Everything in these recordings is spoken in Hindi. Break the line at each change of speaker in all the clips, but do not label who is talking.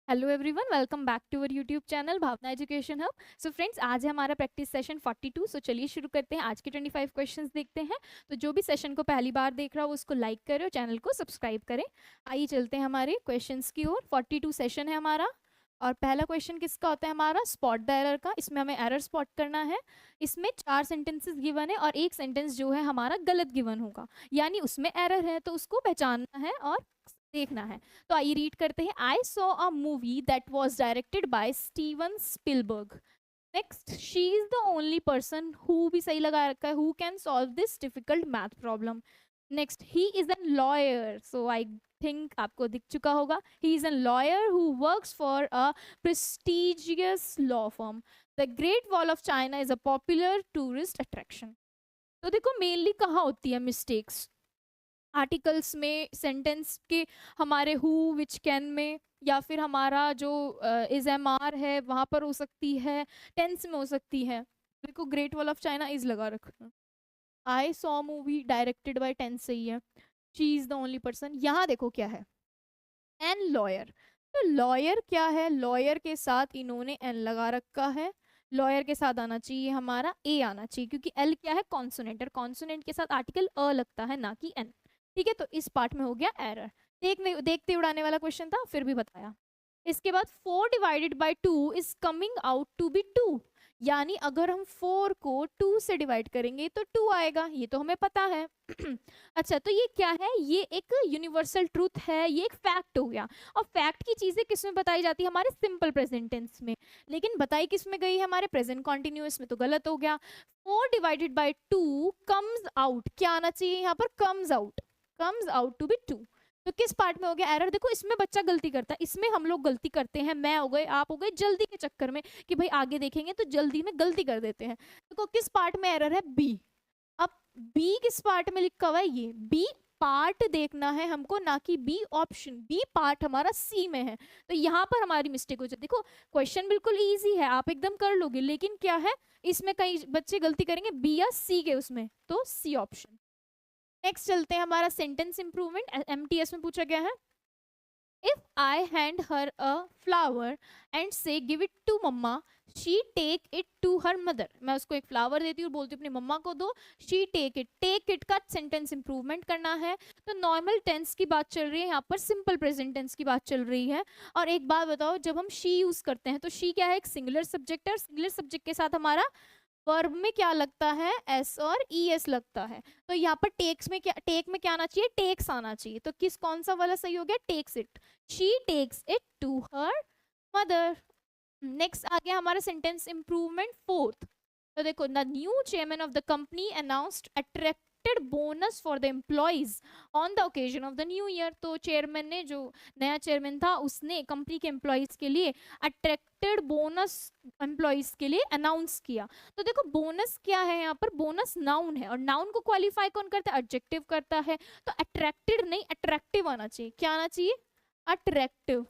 Hello everyone, welcome back to our YouTube channel Bhavna education hub. So friends, आज है हमारा प्रैक्टिस सेशन 42। सो चलिए शुरू करते हैं। आज के 25 क्वेश्चंस देखते हैं। तो जो भी सेशन को पहली बार देख रहा हो उसको लाइक करें और चैनल को सब्सक्राइब करें। आइए चलते हैं हमारे क्वेश्चंस की ओर। 42 सेशन है हमारा। और पहला क्वेश्चन किसका होता है? हमारा स्पॉट द एरर का। इसमें हमें एरर स्पॉट करना है। इसमें 4 सेंटेंसेस गिवन है और एक सेंटेंस जो है हमारा गलत गिवन होगा, यानी उसमें एरर है, तो उसको पहचानना है और देखना है। तो आइए रीड करते हैं। I saw a movie that was directed by Steven Spielberg. Next, she is the only person who भी सही लगा रखा है, who can solve this difficult math problem. Next, he is an lawyer. So I think आपको दिख चुका होगा। He is an lawyer who works for a prestigious law firm. The great wall of China is a popular tourist attraction. तो देखो, मेनली कहाँ होती है मिस्टेक्स? आर्टिकल्स में, सेंटेंस के हमारे हु विच कैन में, या फिर हमारा जो इज एम आर है वहां पर हो सकती है, टेंस में हो सकती है। देखो, great wall of China is लगा रखना। I saw movie directed by, tense सही है। She is the only person. यहाँ देखो क्या है, एन लॉयर। तो लॉयर क्या है? लॉयर के साथ इन्होंने एन लगा रखा है। लॉयर के साथ आना चाहिए हमारा ए आना चाहिए, क्योंकि एल क्या है? कॉन्सोनेंट, और कॉन्सोनेंट के साथ आर्टिकल अ लगता है, ना कि एन। ठीक है, तो इस पार्ट में हो गया एरर। देखते उड़ाने वाला क्वेश्चन था, फिर भी बताया। इसके बाद 4 divided by 2 is coming out to be 2। यानी अगर हम 4 को 2 से डिवाइड करेंगे तो 2 आएगा, ये तो हमें पता है। अच्छा, तो ये क्या है? ये एक यूनिवर्सल ट्रूथ है, ये एक फैक्ट हो गया। और फैक्ट की चीजें किस में बताई जाती है? हमारे सिंपल प्रेजेंट टेंस में। लेकिन बताई किस में गई है? हमारे प्रेजेंट कॉन्टिन्यूअस में, तो गलत हो गया। 4 डिवाइडेड बाई 2 कम्स आउट, क्या आना चाहिए यहाँ पर? Comes out, comes out to be 2। तो किस पार्ट में हो गया एरर? देखो, इसमें बच्चा गलती करता है, इसमें हम लोग गलती करते हैं। मैं हो गए, आप हो गए, जल्दी के चक्कर में कि भाई आगे देखेंगे, तो जल्दी में गलती कर देते हैं। देखो किस पार्ट में एरर है? बी। अब बी किस पार्ट में लिखा हुआ है? ये बी पार्ट देखना है हमको, ना कि बी ऑप्शन। बी पार्ट हमारा सी में है, तो यहाँ पर हमारी मिस्टेक हो जाती है। देखो, क्वेश्चन बिल्कुल इजी है, आप एकदम कर लोगे, लेकिन क्या है, इसमें कई बच्चे गलती करेंगे बी या सी के उसमें, तो सी ऑप्शन। नेक्स्ट चलते हैं, हमारा सेंटेंस इंप्रूवमेंट एमटीएस में पूछा गया है। If I hand her a flower and say give it to mamma, she take it to her mother. मैं उसको एक फ्लावर देती हूँ, बोलती हूँ अपनी मम्मा को दो, she take it. Take it का सेंटेंस इंप्रूवमेंट करना है। तो नॉर्मल टेंस की बात चल रही है, यहाँ पर सिंपल प्रेजेंट टेंस की बात चल रही है। और एक बात बताओ, जब हम शी यूज करते हैं तो शी क्या है? एक सिंगुलर सब्जेक्ट है, और सिंगुलर सब्जेक्ट के साथ हमारा वर्ब में क्या लगता है? एस और ई एस लगता है। तो यहाँ पर टेक्स में क्या, टेक में क्या आना चाहिए? टेक्स आना चाहिए। तो किस, कौन सा वाला सही हो गया? Takes it. She takes it to her mother. Next आ गया हमारा सेंटेंस इंप्रूवमेंट फोर्थ। तो देखो, the new chairman of the company announced attracted bonus for the employees on the occasion of the new year. तो चेयरमैन ने, जो नया चेयरमैन था, उसने कंपनी के एम्प्लॉयज के लिए अट्रैक्टेड बोनस एम्प्लॉयज के लिए अनाउंस किया। तो देखो, बोनस क्या है यहाँ पर? बोनस नाउन है, और नाउन को क्वालिफाई कौन करता है? एडजेक्टिव करता है। तो अट्रैक्टेड नहीं, अट्रैक्टिव आना चाहिए। क्या आना चाहिए? अट्रैक्टिव।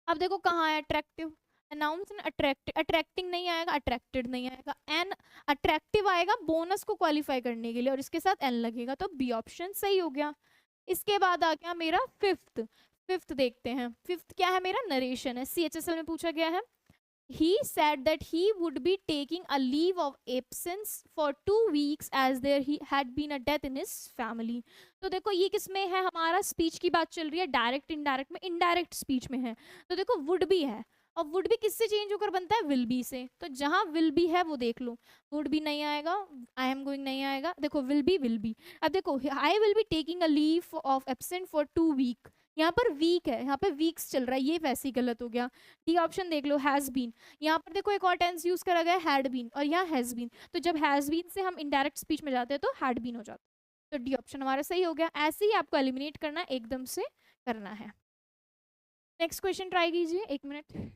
अब देखो कहाँ है अट्रैक्टिव? अनाउंस ने अट्रैक्टिव, अट्रैक्टिंग नहीं आएगा, अट्रैक्टेड नहीं आएगा, एन अट्रैक्टिव आएगा बोनस को क्वालिफाई करने के लिए, और इसके साथ एन लगेगा, तो बी ऑप्शन सही हो गया। इसके बाद आ गया मेरा फिफ्थ। फिफ्थ देखते हैं। फिफ्थ क्या है मेरा? नरेशन है, सीएचएसएल में पूछा गया है। He said that he would be taking a leave of absence for 2 weeks as there he had been a death in his family. तो देखो, ये किसमें है? हमारा स्पीच की बात चल रही है, डायरेक्ट इनडायरेक्ट में। इनडायरेक्ट स्पीच में है, तो देखो वुड बी है, और वुड बी किससे चेंज होकर बनता है? विल बी से। तो जहां विल बी है वो देख लो, वुड बी नहीं आएगा, आई एम गोइंग नहीं आएगा, देखो विल बी, विल बी। अब देखो, I will be taking a leave of absent for 2 week, यहाँ पर वीक है, यहाँ पे वीक्स चल रहा है, ये वैसे ही गलत हो गया। डी ऑप्शन देख लो, हैज बीन। यहाँ पर देखो एक और टेंस यूज करा गया, हैड बीन, और यहाँ हैज बीन। तो जब हैज बीन से हम इनडायरेक्ट स्पीच में जाते हैं तो हैड बीन हो जाता है। तो डी ऑप्शन हमारा सही हो गया। ऐसे ही आपको एलिमिनेट करना है, एकदम से करना है। नेक्स्ट क्वेश्चन ट्राई कीजिए, 1 मिनट।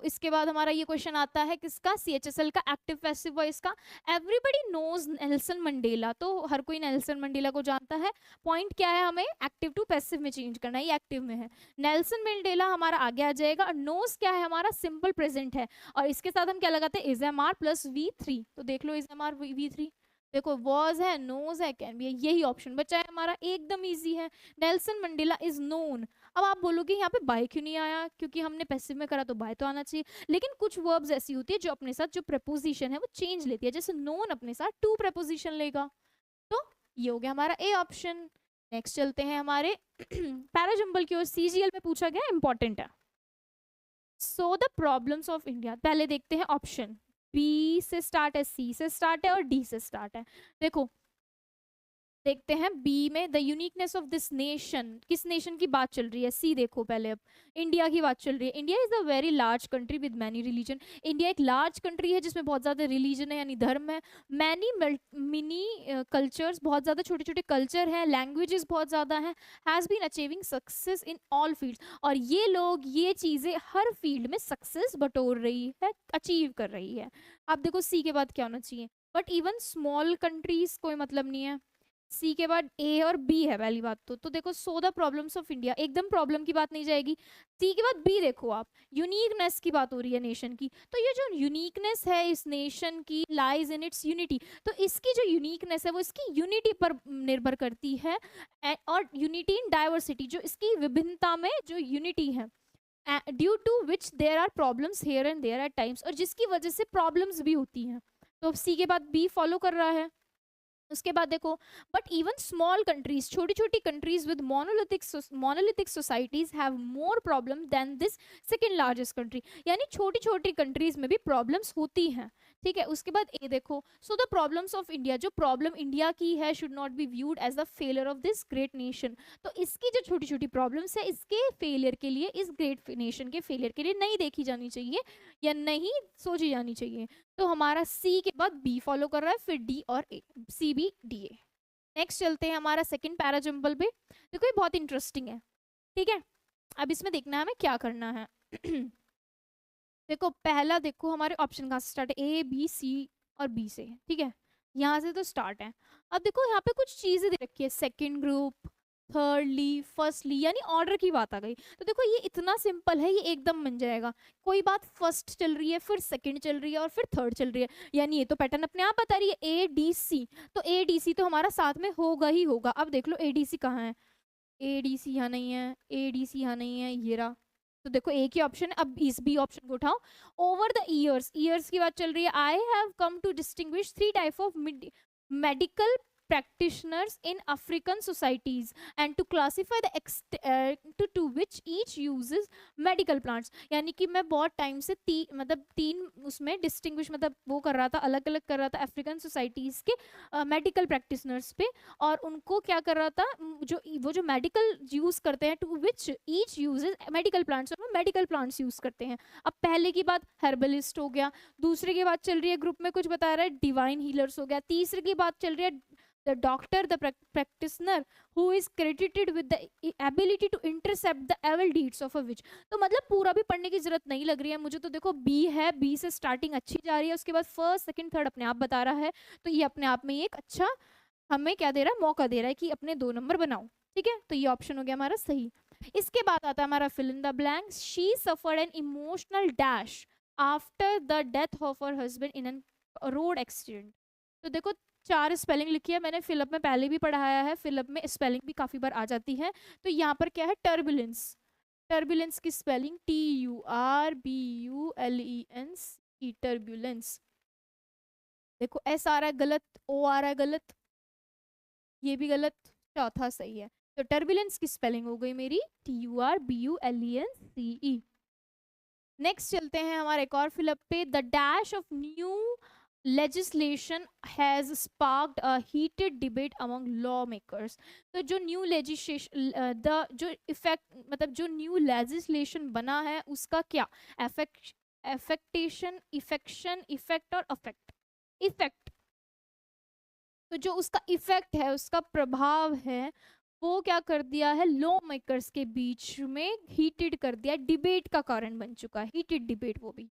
इसके बाद हमारा ये क्वेश्चन आता है किसका? सीएचएसएल का, एक्टिव पैसिव वॉइस का। एवरीबडी नोज नेल्सन मंडेला, तो हर कोई नेल्सन मंडेला को जानता है। पॉइंट क्या है? हमें एक्टिव टू पैसिव में चेंज करना है, ये एक्टिव में है। नेल्सन मंडेला हमारा आगे आ जाएगा, और नोज क्या है? हमारा सिंपल प्रेजेंट है, और इसके साथ हम क्या लगाते हैं? Is am are plus V three. तो देख लो, is am are V three. देखो वॉज है, नोज है, कैन भी है, यही ऑप्शन बचा है हमारा, एकदम इजी है। Nelson Mandela is known. अब आप बोलोगे यहाँ पे बाय क्यों नहीं आया, क्योंकि हमने पैसिव में करा तो बाय तो आना चाहिए, लेकिन कुछ वर्ब्स ऐसी होती है जो अपने साथ जो प्रपोजिशन है वो चेंज लेती है, जैसे नोन अपने साथ टू प्रपोजिशन लेगा, तो ये हो गया हमारा ए ऑप्शन। नेक्स्ट चलते हैं हमारे पैराजंबल की ओर, सीजीएल में पूछा गया, इंपॉर्टेंट है। सो द प्रॉब्लम्स ऑफ इंडिया, पहले देखते हैं ऑप्शन, बी से स्टार्ट है, सी से स्टार्ट है और डी से स्टार्ट है। देखो देखते हैं बी में, the uniqueness of this nation, किस नेशन की बात चल रही है, सी देखो पहले, अब इंडिया की बात चल रही है। India is a very large country with many religion, India एक लार्ज कंट्री है जिसमें बहुत ज़्यादा रिलीजन है यानी धर्म है, मैनी मिनी कल्चर्स, बहुत ज़्यादा छोटे छोटे कल्चर हैं, लैंग्वेजेस बहुत ज़्यादा हैं, has been achieving success in all fields, और ये लोग ये चीज़ें हर फील्ड में सक्सेस बटोर रही है, अचीव कर रही है। अब देखो सी के बाद क्या होना चाहिए, बट इवन स्मॉल कंट्रीज कोई मतलब नहीं है, सी के बाद ए और बी है पहली बात तो देखो so the problems of India, एकदम प्रॉब्लम की बात नहीं जाएगी। सी के बाद बी देखो आप, यूनिकनेस की बात हो रही है नेशन की, तो ये जो यूनिकनेस है इस नेशन की लाइज इन इट्स यूनिटी, तो इसकी जो यूनिकनेस है वो इसकी यूनिटी पर निर्भर करती है, और यूनिटी इन डाइवर्सिटी, जो इसकी विभिन्नता में जो यूनिटी है, due to which there are problems here and there at times, और जिसकी वजह से प्रॉब्लम्स भी होती हैं, तो सी के बाद बी फॉलो कर रहा है। उसके बाद देखो, बट इवन स्मॉल कंट्रीज, छोटी छोटी countries with monolithic societies have more problem than this second largest country, यानी छोटी छोटी कंट्रीज में भी प्रॉब्लम्स होती हैं, ठीक है। उसके बाद ए देखो, so the problems of India, जो प्रॉब्लम इंडिया की है should not be viewed as the failure of this great nation, तो इसकी जो छोटी छोटी प्रॉब्लम्स है इसके फेलियर के लिए, इस ग्रेट नेशन के फेलियर के लिए नहीं देखी जानी चाहिए या नहीं सोची जानी चाहिए, तो हमारा सी के बाद बी फॉलो कर रहा है, फिर डी और A, C B D A. Next चलते हैं हमारा सेकंड पैराजंबल पे, देखो ये बहुत इंटरेस्टिंग है, ठीक है। अब इसमें देखना है हमें क्या करना है देखो पहला, देखो हमारे ऑप्शन कहाँ से स्टार्ट है, ए बी सी और बी से, ठीक है, यहाँ से तो स्टार्ट है। अब देखो यहाँ पे कुछ चीजें दे रखी है, सेकेंड ग्रुप, थर्डली, फर्स्टली, यानी ऑर्डर की बात आ गई, तो देखो ये इतना सिंपल है, ये एकदम बन जाएगा, कोई बात फर्स्ट चल रही है, फिर सेकंड चल रही है और फिर थर्ड चल रही है, यानी ये तो पैटर्न अपने आप बता रही है, ए डी सी, तो ए डी सी तो हमारा साथ में होगा ही होगा। अब देख लो ए डी सी कहाँ है, ए डी सी यहाँ नहीं है, ए डी सी यहाँ नहीं है, ये रहा, तो देखो एक ही ऑप्शन है। अब इस बी ऑप्शन को उठाओ, ओवर द ईयर्स, ईयर्स की बात चल रही है, I have come to distinguish three type of medical practitioners in African societies and to classify the to which each uses medical plants, यानी कि मैं बहुत टाइम से मतलब तीन उसमें डिस्टिंग्विश मतलब वो कर रहा था, अलग अलग कर रहा था अफ्रीकन सोसाइटीज़ के मेडिकल प्रैक्टिशनर्स पे, और उनको क्या कर रहा था, जो वो जो मेडिकल यूज़ करते हैं, to which each uses medical plants, और वो मेडिकल प्लांट्स यूज़ करते हैं। अब पहले की बात हर्बलिस्ट हो गया, दूसरे की बात चल रही है ग्रुप में कुछ बता रहा है डिवाइन हीलर्स हो गया, तीसरे की बात चल रही है the doctor, the practitioner who is credited with the ability to intercept the evil deeds of a witch। तो मतलब पूरा भी पढ़ने की जरूरत नहीं लग रही है मुझे, तो देखो बी है, बी से स्टार्टिंग अच्छी जा रही है, उसके बाद फर्स्ट सेकंड थर्ड अपने आप बता रहा है, तो ये अपने आप में एक अच्छा हमें क्या दे रहा है, मौका दे रहा है कि अपने 2 नंबर बनाओ, ठीक है, तो ये ऑप्शन हो गया हमारा सही। इसके बाद आता है हमारा fill in the blanks, she suffered an emotional dash after the death of her husband in an road accident, तो देखो 4 स्पेलिंग लिखी है मैंने, फिलअप में पहले भी पढ़ाया है, फिलअप में स्पेलिंग भी काफ़ी बार आ जाती है, तो यहाँ पर क्या है, टर्बुलेंस, टर्बुलेंस की स्पेलिंग TURBULENC, टर्बुलेंस, देखो एस आ रहा है गलत, ओ आ रहा है गलत, ये भी गलत, चौथा सही है, तो टर्बुलेंस की स्पेलिंग हो गई मेरी TURBULENCE। नेक्स्ट चलते हैं हमारे एक और फिलअप पे, the dash of new legislation has sparked a heated debate among lawmakers, तो जो न्यू लेजिस्लेशन जो इफेक्ट मतलब जो न्यू लेजिस्लेशन बना है उसका क्या इफेक्ट और अफेक्ट, इफेक्ट, तो जो उसका इफेक्ट है, उसका प्रभाव है, वो क्या कर दिया है, लॉ मेकर्स के बीच में हीटेड कर दिया, डिबेट का कारण बन चुका है, हीटेड डिबेट वो भी।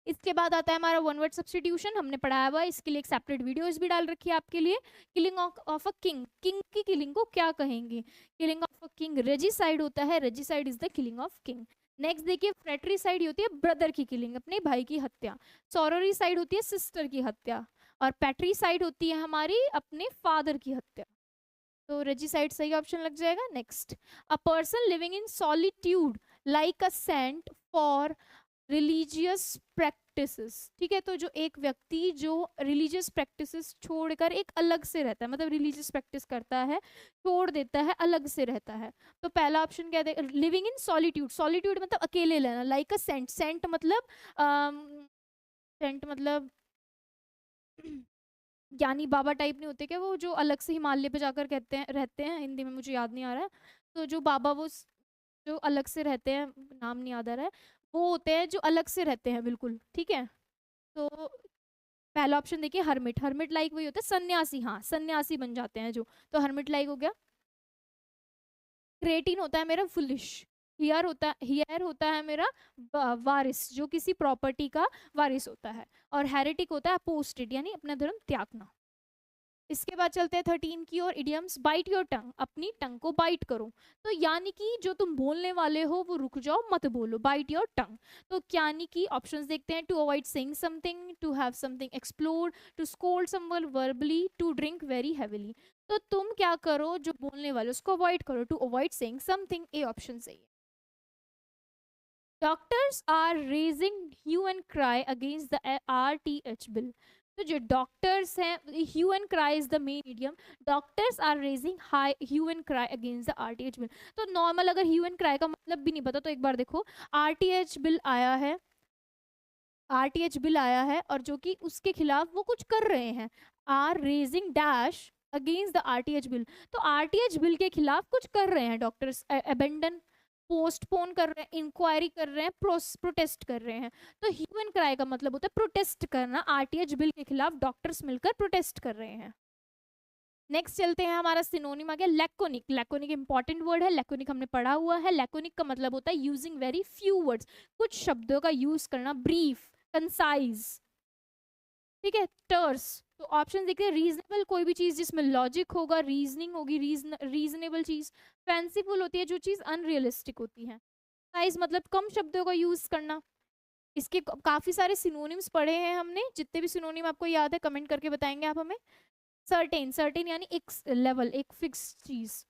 इसके बाद आता है हमारा वन वर्ड सब्स्टिट्यूशन, हमने पढ़ाया हुआ, इसके लिए एक सेपरेट वीडियोस भी डाल रखी है आपके लिए। Killing of a king, king की किलिंग को क्या कहेंगे, killing of a king regicide होता है, regicide is the killing of king. Next देखिए, फ्रेटरीसाइड होती है ब्रदर की किलिंग, अपने भाई की हत्या, सॉरोरीसाइड होती है सिस्टर की हत्या, और पैट्रीसाइड होती है हमारी अपने फादर की हत्या। तो रेजिसाइड सही ऑप्शन लग जाएगा। Next, a person living in solitude like a sent for religious practices. ठीक है, तो जो एक व्यक्ति जो रिलीजियस प्रैक्टिसेस छोड़कर एक अलग से रहता है, मतलब रिलीजियस प्रैक्टिस करता है, छोड़ देता है, अलग से रहता है। तो पहला ऑप्शन क्या है, लिविंग इन सॉलिट्यूड। सॉलिट्यूड मतलब अकेले रहना, लाइक अ सेंट। सेंट मतलब सेंट मतलब ज्ञानी बाबा टाइप नहीं होते क्या, वो जो अलग से हिमालय पे जाकर कहते हैं रहते हैं, हिंदी में मुझे याद नहीं आ रहा है। तो जो बाबा वो जो अलग से रहते हैं, नाम नहीं याद आ रहा है, वो होते हैं जो अलग से रहते हैं बिल्कुल। ठीक है, तो पहला ऑप्शन देखिए हर्मिट। हर्मिट लाइक वही होता है सन्यासी, हाँ सन्यासी बन जाते हैं जो, तो हर्मिट लाइक हो गया। क्रेटिन होता है मेरा फुलिश। हियर होता है मेरा वारिस, जो किसी प्रॉपर्टी का वारिस होता है। और हेरेटिक होता है अपोस्टेट, यानी अपना धर्म त्यागना। इसके बाद चलते हैं 13 की और इडियम्स। बाइट योर टंग, अपनी टंग को बाइट करो। तो यानी कि जो तुम बोलने वाले हो वो रुक जाओ, मत बोलो, बाइट योर टंग। तो यानी कि ऑप्शंस देखते हैं। To avoid saying something, to have something explored, to scold someone verbally, to drink very heavily. तो तुम क्या करो, जो बोलने वाले उसको अवॉइड करो, to avoid saying something, A option सही है। Doctors are raising hue and cry against the RTH bill. तो जो डॉक्टर्स हैं, hue and cry is the main idiom. Doctors are raising high hue and cry against the RTH bill. तो नॉर्मल अगर ह्यू एंड क्राई का मतलब भी नहीं पता तो एक बार देखो, RTH बिल आया है, RTH बिल आया है और जो कि उसके खिलाफ वो कुछ कर रहे हैं, are raising dash against the RTH bill. तो RTH बिल के खिलाफ कुछ कर रहे हैं डॉक्टर्स, अबेंडन, पोस्टपोन कर रहे हैं, इंक्वायरी कर रहे हैं, प्रोटेस्ट कर रहे हैं। तो ह्यू एंड क्राई का मतलब होता है प्रोटेस्ट करना, RTH बिल के खिलाफ डॉक्टर्स मिलकर प्रोटेस्ट कर रहे हैं। नेक्स्ट चलते हैं, हमारा सिनोनिम आ गया लैकोनिक। लैकोनिक इंपॉर्टेंट वर्ड है, लैकोनिक हमने पढ़ा हुआ है। लैकोनिक का मतलब होता है यूजिंग वेरी फ्यू वर्ड्स, कुछ शब्दों का यूज करना, ब्रीफ, कंसाइज। ठीक है, टर्स। तो ऑप्शन देखिए, रीजनेबल कोई भी चीज जिसमें लॉजिक होगा, रीजनिंग होगी, रीजनेबल चीज। फैंसीफुल होती है जो चीज अनरियलिस्टिक होती है। साइज मतलब कम शब्दों का यूज करना। इसके काफी सारे सिनोनिम्स पढ़े हैं हमने, जितने भी सिनोनिम आपको याद है कमेंट करके बताएंगे आप हमें। सर्टेन, सर्टेन यानी एक लेवल, एक फिक्स चीज।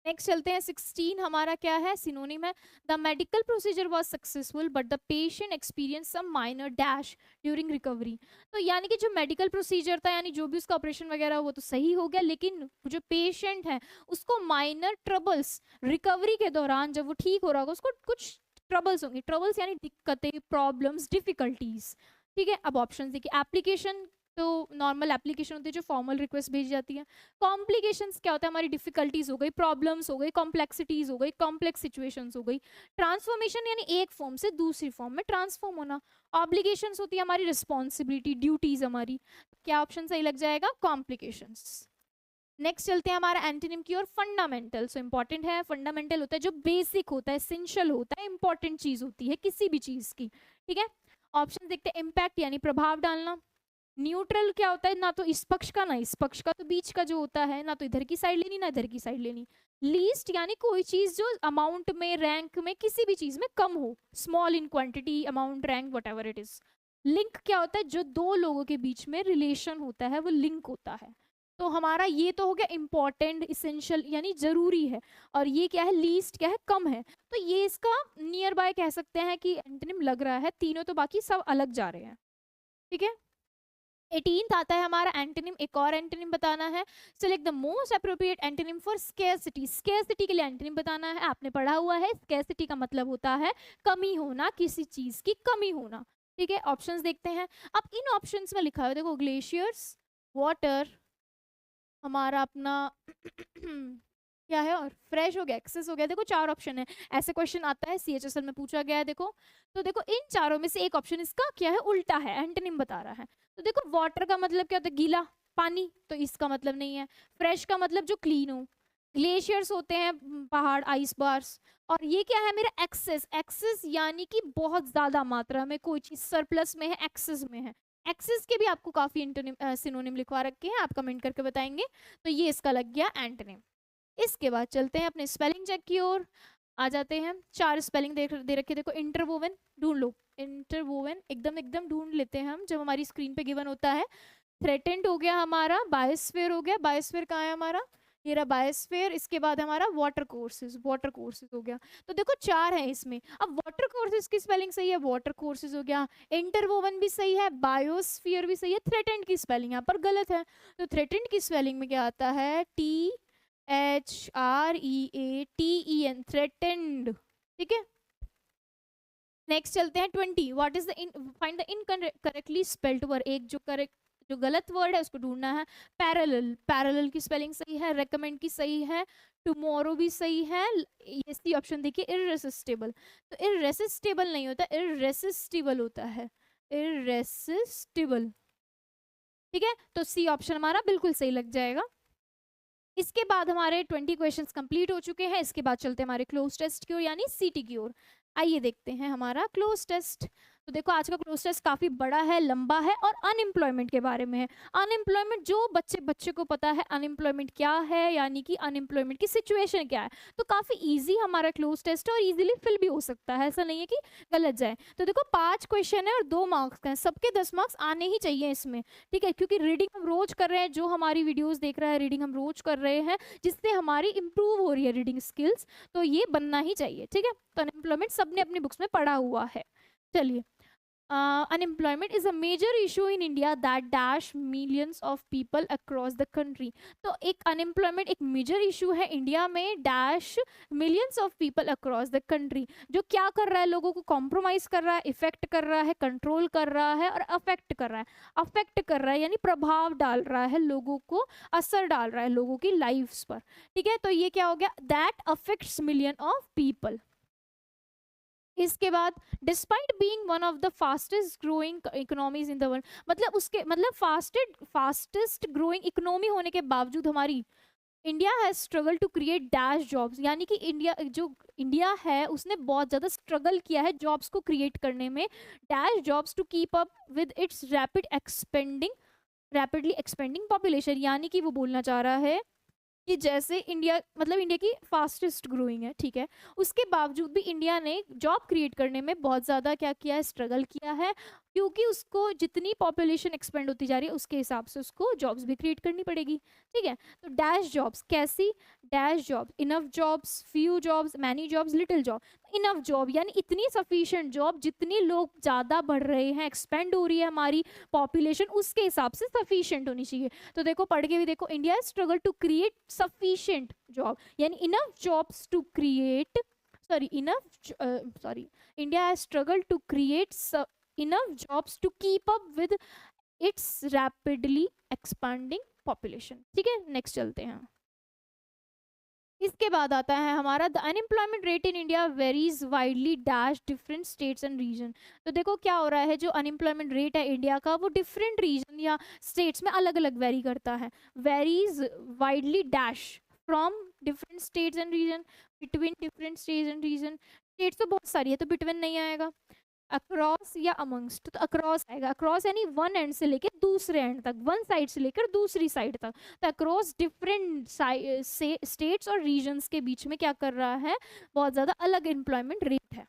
नेक्स्ट चलते हैं 16, हमारा क्या है, सिनोनिम है। The medical procedure was successful but the patient experience some minor dash during recovery. तो यानी कि जो मेडिकल प्रोसीजर था, यानी जो भी उसका ऑपरेशन वगैरह वो तो सही हो गया, लेकिन जो पेशेंट है उसको माइनर ट्रबल्स, रिकवरी के दौरान जब वो ठीक हो रहा होगा उसको कुछ ट्रबल्स होंगी। ट्रबल्स यानी दिक्कतें, प्रॉब्लम्स, डिफिकल्टीज। ठीक है, अब ऑप्शन देखिए। एप्लीकेशन, तो नॉर्मल एप्लीकेशन होती है जो फॉर्मल रिक्वेस्ट भेजी जाती है। कॉम्प्लिकेशंस क्या होता है, हमारी डिफिकल्टीज हो गई, प्रॉब्लम्स हो गई, कॉम्प्लेक्सिटीज हो गई, कॉम्प्लेक्स सिचुएशंस हो गई। ट्रांसफॉर्मेशन यानी एक फॉर्म से दूसरी फॉर्म में ट्रांसफॉर्म होना। ऑब्लिगेशंस होती है हमारी रिस्पॉन्सिबिलिटी, ड्यूटीज हमारी। क्या ऑप्शन सही लग जाएगा, कॉम्प्लिकेशंस। नेक्स्ट चलते हैं हमारा एंटोनिम की ओर, फंडामेंटल। सो इंपॉर्टेंट है, फंडामेंटल होता है जो बेसिक होता है, एसेंशियल होता है, इंपॉर्टेंट चीज होती है किसी भी चीज की। ठीक है, ऑप्शन देखते हैं। इम्पैक्ट यानी प्रभाव डालना। न्यूट्रल क्या होता है, ना तो इस पक्ष का ना इस पक्ष का, तो बीच का जो होता है, ना तो इधर की साइड लेनी ना इधर की साइड लेनी। लीस्ट यानी कोई चीज जो अमाउंट में, रैंक में, किसी भी चीज में कम हो, small in quantity, amount, rank, what ever it is. Link क्या होता है, जो दो लोगों के बीच में रिलेशन होता है वो लिंक होता है। तो हमारा ये तो हो गया इंपॉर्टेंट, इसेंशियल यानी जरूरी है। और ये क्या है, लीस्ट क्या है, कम है। तो ये इसका नियर बाय कह सकते हैं कि एंटोनिम लग रहा है। तीनों तो बाकी सब अलग जा रहे हैं। ठीक है, 18th आता है हमारा एंटोनिम। एक और एंटोनिम बताना है। Select the most appropriate antonym for scarcity. Scarcity के लिए एंटोनिम बताना है, आपने पढ़ा हुआ है। स्केर्सिटी का मतलब होता है कमी होना, किसी चीज की कमी होना। ठीक है, ऑप्शंस देखते हैं। अब इन ऑप्शंस में लिखा है, देखो, ग्लेशियर्स, वाटर, हमारा अपना क्या है, और फ्रेश हो गया, एक्सेस हो गया। देखो चार ऑप्शन है, ऐसे क्वेश्चन आता है, CHSL में पूछा गया है। देखो, तो देखो इन चारों में से एक ऑप्शन इसका क्या है, उल्टा है, एंटोनिम बता रहा है। तो देखो, वाटर का मतलब क्या होता है, गीला पानी, तो इसका मतलब नहीं है। फ्रेश का मतलब जो क्लीन हो। ग्लेशियर्स होते हैं पहाड़, आइस बार्स। और ये क्या है मेरा, एक्सेस। एक्सेस यानी कि बहुत ज्यादा मात्रा में कोई चीज सरप्लस में है, एक्सेस में है। एक्सेस के भी आपको काफी एंटोनिम, सिनोनिम लिखवा रखे हैं, आप कमेंट करके बताएंगे। तो ये इसका लग गया एंटोनिम। इसके बाद चलते हैं अपने स्पेलिंग चेक की ओर। आ जाते हैं, 4 स्पेलिंग दे रखे, देखो इंटरवोवन, ढूंढ लो, इंटरवोवन एकदम एकदम ढूंढ लेते हैं हम जब हमारी स्क्रीन पे गिवन होता है। थ्रेटेंड हो गया हमारा, बायोस्फीयर हो गया, बायोस्फीयर कहाँ है हमारा, ये रहा बायोस्फीयर। इसके बाद हमारा वाटर कोर्सेज, वाटर कोर्सेज हो गया। तो देखो 4 है इसमें। अब वाटर कोर्सेज की स्पेलिंग सही है, वाटर कोर्सेज हो गया, इंटरवोवन भी सही है, बायोस्फीयर भी सही है, थ्रेटेंड की स्पेलिंग यहाँ पर गलत है। तो थ्रेटेंड की स्पेलिंग में क्या आता है, THREATEN, थ्रेटेंड। ठीक है, नेक्स्ट चलते हैं 20। What is the find the incorrectly spelled word, एक जो करेक्ट, जो गलत वर्ड है उसको ढूंढना है। पैरेलल, पैरेलल की स्पेलिंग सही है, रेकमेंड की सही है, टुमारो भी सही है। ये सी ऑप्शन देखिए, इररेसिस्टिबल, तो इररेसिस्टिबल नहीं होता, इररेसिस्टिबल होता है, इररेसिस्टिबल। ठीक है, तो सी ऑप्शन हमारा बिल्कुल सही लग जाएगा। इसके बाद हमारे 20 क्वेश्चंस कंप्लीट हो चुके हैं। इसके बाद चलते हैं हमारे क्लोज टेस्ट की ओर, यानी सीटी की ओर। आइए देखते हैं हमारा क्लोज टेस्ट। तो देखो आज का क्लोज टेस्ट काफी बड़ा है, लंबा है और अनएम्प्लॉयमेंट के बारे में है। अनएम्प्लॉयमेंट, जो बच्चे को पता है अनएम्प्लॉयमेंट क्या है, यानी कि अनएम्प्लॉयमेंट की सिचुएशन क्या है, तो काफी इजी हमारा क्लोज टेस्ट है और इजीली फिल भी हो सकता है, ऐसा नहीं है कि गलत जाए। तो देखो 5 क्वेश्चन है और 2 मार्क्स हैं, सबके 10 मार्क्स आने ही चाहिए इसमें। ठीक है, क्योंकि रीडिंग हम रोज कर रहे हैं, जो हमारी वीडियोस देख रहा है रीडिंग हम रोज कर रहे हैं, जिससे हमारी इंप्रूव हो रही है रीडिंग स्किल्स, तो ये बनना ही चाहिए। ठीक है, तो अनएम्प्लॉयमेंट सबने अपनी बुक्स में पढ़ा हुआ है। चलिए, unemployment is a major issue in India that dash millions of people across the country। तो एक अनएम्प्लॉयमेंट एक मेजर इशू है इंडिया में, dash millions of people across the country, जो क्या कर रहा है, लोगों को कॉम्प्रोमाइज कर रहा है, इफेक्ट कर रहा है, कंट्रोल कर रहा है और अफेक्ट कर रहा है। अफेक्ट कर रहा है यानी प्रभाव डाल रहा है, लोगों को असर डाल रहा है लोगों की लाइफ्स पर। ठीक है, तो ये क्या हो गया, that affects million of people. इसके बाद despite being one of the fastest growing economies in the world, मतलब उसके मतलब फास्टेस्ट ग्रोइंग इकोनॉमी होने के बावजूद हमारी India has struggle to create dash jobs, यानी कि इंडिया है उसने बहुत ज़्यादा स्ट्रगल किया है जॉब्स को क्रिएट करने में, dash jobs to keep up with its rapidly expanding population. यानी कि वो बोलना चाह रहा है कि जैसे इंडिया मतलब इंडिया की फास्टेस्ट ग्रोइंग है, ठीक है, उसके बावजूद भी इंडिया ने जॉब क्रिएट करने में बहुत ज़्यादा क्या किया है, स्ट्रगल किया है, क्योंकि उसको जितनी पॉपुलेशन एक्सपेंड होती जा रही है उसके हिसाब से उसको जॉब्स भी क्रिएट करनी पड़ेगी। ठीक है, तो डैश जॉब्स कैसी, dash jobs, enough jobs, few jobs, many jobs, little job. Enough job यानी इतनी सफिशिएंट जॉब, जितनी लोग ज़्यादा बढ़ रहे हैं, एक्सपेंड हो रही है हमारी पॉपुलेशन, उसके हिसाब से सफिशिएंट होनी चाहिए। तो देखो पढ़ के भी देखो, India struggle to create sufficient job, यानी enough jobs to create, India has struggle to create enough jobs to keep up with its rapidly expanding population। ठीक है, नेक्स्ट चलते हैं। इसके बाद आता है हमारा the unemployment rate in India varies widely dash different states and region. तो देखो क्या हो रहा है, जो अनएम्प्लॉयमेंट रेट है इंडिया का वो डिफरेंट रीजन या स्टेट्स में अलग अलग वेरी करता है। Varies widely dash from different states and region, between different states and region. States तो बहुत सारी है तो बिटवीन नहीं आएगा, अक्रॉस या अमंगस्ट, तो अक्रॉस आएगा। अक्रॉस यानी वन एंड से लेकर दूसरे एंड तक, वन साइड से लेकर दूसरी साइड तक, तो अक्रॉस डिफरेंट स्टेट्स और रीजन्स के बीच में क्या कर रहा है, बहुत ज़्यादा अलग एम्प्लॉयमेंट रेट है।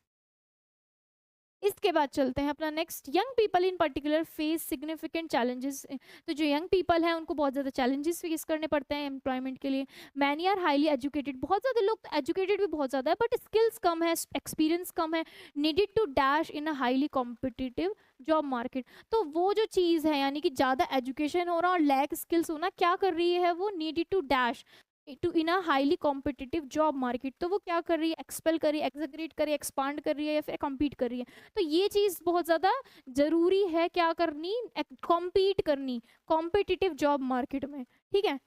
इसके बाद चलते हैं अपना next, young people in particular face significant challenges. तो जो यंग पीपल हैं उनको बहुत ज़्यादा चैलेंजेस फेस करने पड़ते हैं एम्प्लॉयमेंट के लिए। मैनी आर हाईली एजुकेटेड, बहुत ज़्यादा लोग तो एजुकेटेड भी बहुत ज़्यादा है बट स्किल्स कम है, एक्सपीरियंस कम है, needed to dash in a highly competitive job market. तो वो जो चीज़ है यानी कि ज़्यादा एजुकेशन हो रहा और लैक स्किल्स होना, क्या कर रही है वो, needed to dash to in a highly competitive job market. तो वो क्या कर रही है, एक्सपेल कर रही है, एग्जीक्यूट कर रही है, एक्सपांड कर रही है या फिर कम्पीट कर रही है। तो ये चीज़ बहुत ज़्यादा ज़रूरी है, क्या करनी, कॉम्पीट करनी कॉम्पिटिटिव जॉब मार्केट में। ठीक है,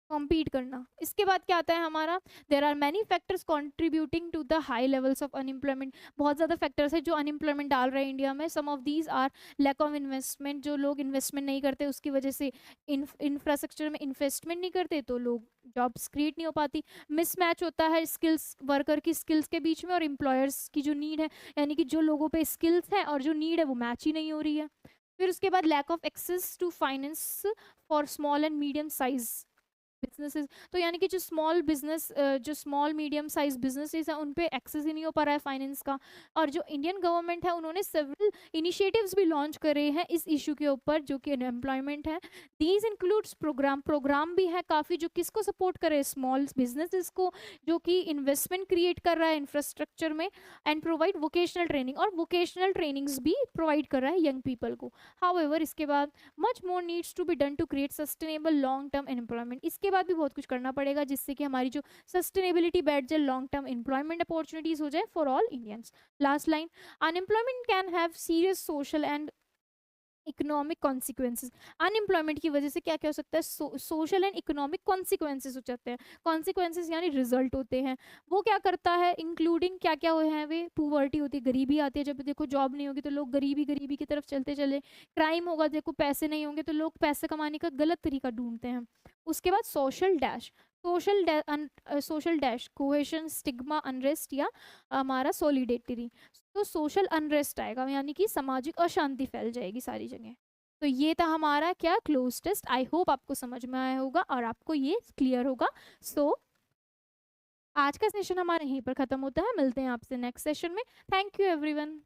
कॉम्पीट करना। इसके बाद क्या आता है हमारा, there are many factors contributing to the high levels of unemployment. बहुत ज़्यादा फैक्टर्स है जो अनएम्प्लॉयमेंट डाल रहे हैं इंडिया में। Some of these are lack of investment, जो लोग इन्वेस्टमेंट नहीं करते उसकी वजह से, इंफ्रास्ट्रक्चर में इन्वेस्टमेंट नहीं करते तो लोग जॉब्स क्रिएट नहीं हो पाती। मिसमैच होता है स्किल्स, वर्कर की स्किल्स के बीच में और एम्प्लॉयर्स की जो नीड है, यानी कि जो लोगों पे स्किल्स है और जो नीड है वो मैच ही नहीं हो रही है। फिर उसके बाद lack of access to finance for small and medium size businesses, तो यानी कि जो स्मॉल बिजनेस, जो स्मॉल मीडियम साइज बिजनेसेस हैं उन पे एक्सेस ही नहीं हो पा रहा है फाइनेंस का। और जो इंडियन गवर्नमेंट है उन्होंने सेवरल इनिशिएटिव्स भी लॉन्च करे हैं इस इशू के ऊपर जो कि अनएम्प्लॉयमेंट है। दीज इंक्लूड्स प्रोग्राम भी है काफ़ी जो किसको सपोर्ट करे, स्मॉल बिजनेसेस को, जो कि इन्वेस्टमेंट क्रिएट कर रहा है इंफ्रास्ट्रक्चर में, एंड प्रोवाइड वोकेशनल ट्रेनिंग, और वोकेशनल ट्रेनिंग्स भी प्रोवाइड कर रहा है यंग पीपल को। हाउएवर इसके बाद much more needs to be done to create sustainable long term employment, इसके बाद भी बहुत कुछ करना पड़ेगा जिससे कि हमारी जो सस्टेनेबिलिटी बैठ जाए, लॉन्ग टर्म एम्प्लॉयमेंट अपॉर्चुनिटीज हो जाए for all Indians. Last line, unemployment can have serious social and economic consequences, unemployment की वजह से क्या क्या हो सकता है, सोशल एंड इकोनॉमिक कॉन्सिक्वेंसेज हो जाते हैं। कॉन्सिक्वेंसेज यानी रिजल्ट होते हैं। वो क्या करता है, इंक्लूडिंग क्या क्या हुए हैं वे, पुअर्टी होती है, गरीबी आती है, जब देखो जॉब नहीं होगी तो लोग गरीबी गरीबी की तरफ चलते चले। क्राइम होगा, देखो पैसे नहीं होंगे तो लोग पैसे कमाने का गलत तरीका ढूंढते हैं। उसके बाद social dash, social dash cohesion, stigma, unrest या हमारा सॉलिडेटरी, तो सोशल अनरेस्ट आएगा यानी कि सामाजिक अशांति फैल जाएगी सारी जगह। तो ये था हमारा क्या क्लोज टेस्ट। आई होप आपको समझ में आया होगा और आपको ये क्लियर होगा। सो आज का सेशन हमारा यहीं पर खत्म होता है, मिलते हैं आपसे नेक्स्ट सेशन में। Thank you everyone.